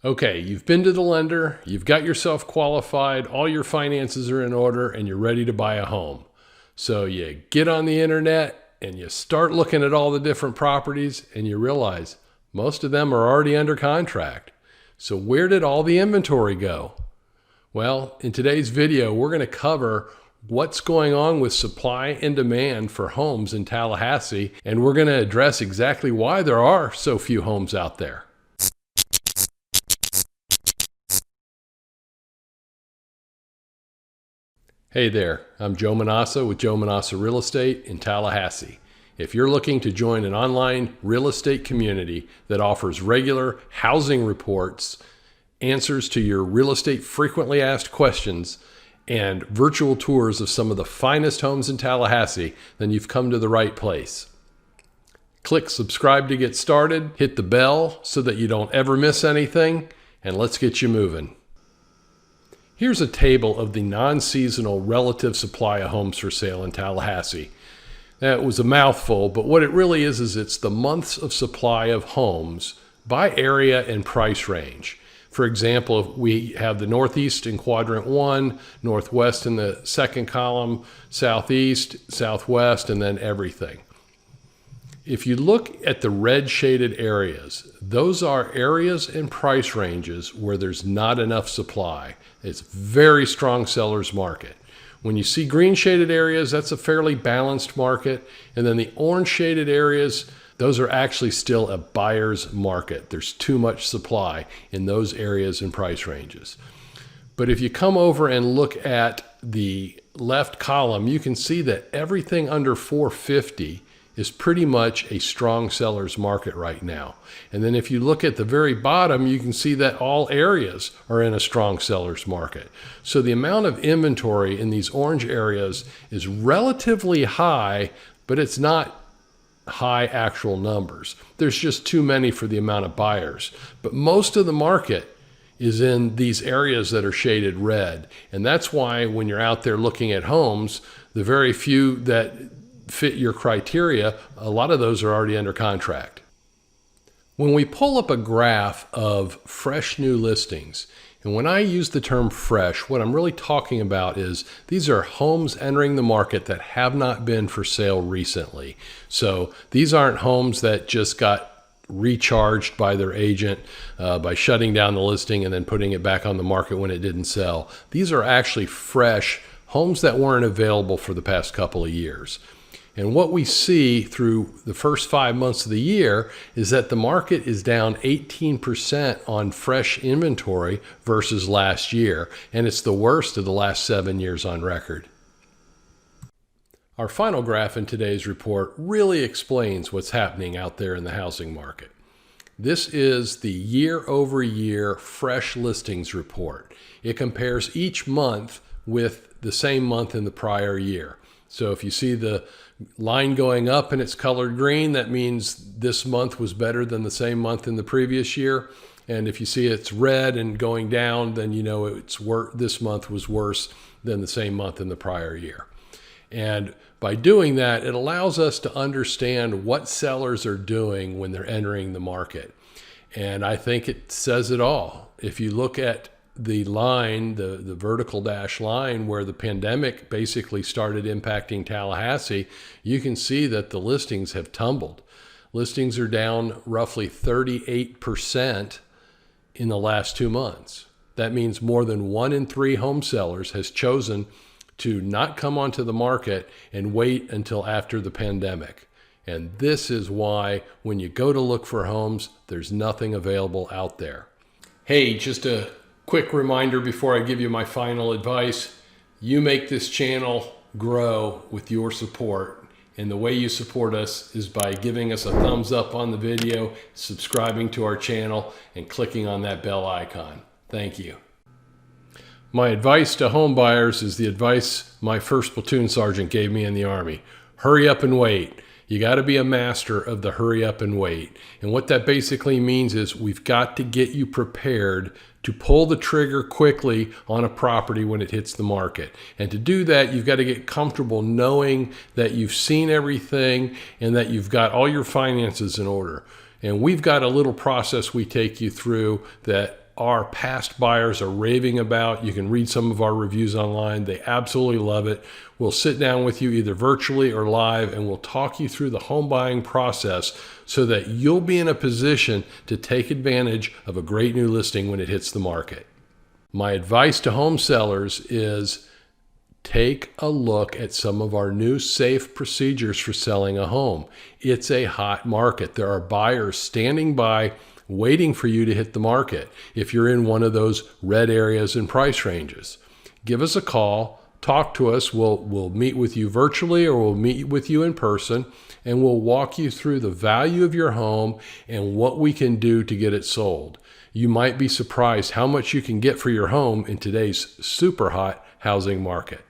Okay, you've been to the lender, you've got yourself qualified, all your finances are in order, and you're ready to buy a home. So you get on the internet and you start looking at all the different properties and you realize most of them are already under contract. So where did all the inventory go? Well, in today's video, we're going to cover what's going on with supply and demand for homes in Tallahassee, and we're going to address exactly why there are so few homes out there. Hey there, I'm Joe Manausa with Joe Manausa Real Estate in Tallahassee. If you're looking to join an online real estate community that offers regular housing reports, answers to your real estate frequently asked questions, and virtual tours of some of the finest homes in Tallahassee, then you've come to the right place. Click subscribe to get started, hit the bell so that you don't ever miss anything, and let's get you moving. Here's a table of the non-seasonal relative supply of homes for sale in Tallahassee. That was a mouthful, but what it really is it's the months of supply of homes by area and price range. For example, we have the Northeast in quadrant 1, Northwest in the second column, Southeast, Southwest, and then everything. If you look at the red shaded areas, those are areas and price ranges where there's not enough supply. It's a very strong seller's market. When you see green shaded areas, that's a fairly balanced market. And then the orange shaded areas, those are actually still a buyer's market. There's too much supply in those areas and price ranges. But if you come over and look at the left column, you can see that everything under 450 is pretty much a strong seller's market right now. And then if you look at the very bottom, you can see that all areas are in a strong seller's market. So the amount of inventory in these orange areas is relatively high, but it's not high actual numbers. There's just too many for the amount of buyers. But most of the market is in these areas that are shaded red. And that's why when you're out there looking at homes, the very few that fit your criteria, a lot of those are already under contract. When we pull up a graph of fresh new listings, and when I use the term fresh, what I'm really talking about is these are homes entering the market that have not been for sale recently. So these aren't homes that just got recharged by their agent by shutting down the listing and then putting it back on the market when it didn't sell. These are actually fresh homes that weren't available for the past couple of years. And what we see through the first 5 months of the year is that the market is down 18% on fresh inventory versus last year, and it's the worst of the last 7 years on record. Our final graph in today's report really explains what's happening out there in the housing market. This is the year-over-year fresh listings report. It compares each month with the same month in the prior year. So if you see the line going up and it's colored green, that means this month was better than the same month in the previous year. And if you see it's red and going down, then you know this month was worse than the same month in the prior year. And by doing that, it allows us to understand what sellers are doing when they're entering the market. And I think it says it all. If you look at the line, the vertical dash line where the pandemic basically started impacting Tallahassee, you can see that the listings have tumbled. Listings are down roughly 38% in the last 2 months. That means more than 1 in 3 home sellers has chosen to not come onto the market and wait until after the pandemic. And this is why when you go to look for homes, there's nothing available out there. Hey, just a quick reminder before I give you my final advice. You make this channel grow with your support. And the way you support us is by giving us a thumbs up on the video, subscribing to our channel, and clicking on that bell icon. Thank you. My advice to home buyers is the advice my first platoon sergeant gave me in the Army. Hurry up and wait. You got to be a master of the hurry up and wait. And what that basically means is we've got to get you prepared to pull the trigger quickly on a property when it hits the market. And to do that, you've got to get comfortable knowing that you've seen everything and that you've got all your finances in order. And we've got a little process we take you through that our past buyers are raving about. You can read some of our reviews online. They absolutely love it. We'll sit down with you either virtually or live, and we'll talk you through the home buying process so that you'll be in a position to take advantage of a great new listing when it hits the market. My advice to home sellers is take a look at some of our new safe procedures for selling a home. It's a hot market. There are buyers standing by waiting for you to hit the market if you're in one of those red areas and price ranges. Give us a call, talk to us. We'll meet with you virtually or we'll meet with you in person, and we'll walk you through the value of your home and what we can do to get it sold. You might be surprised how much you can get for your home in today's super hot housing market.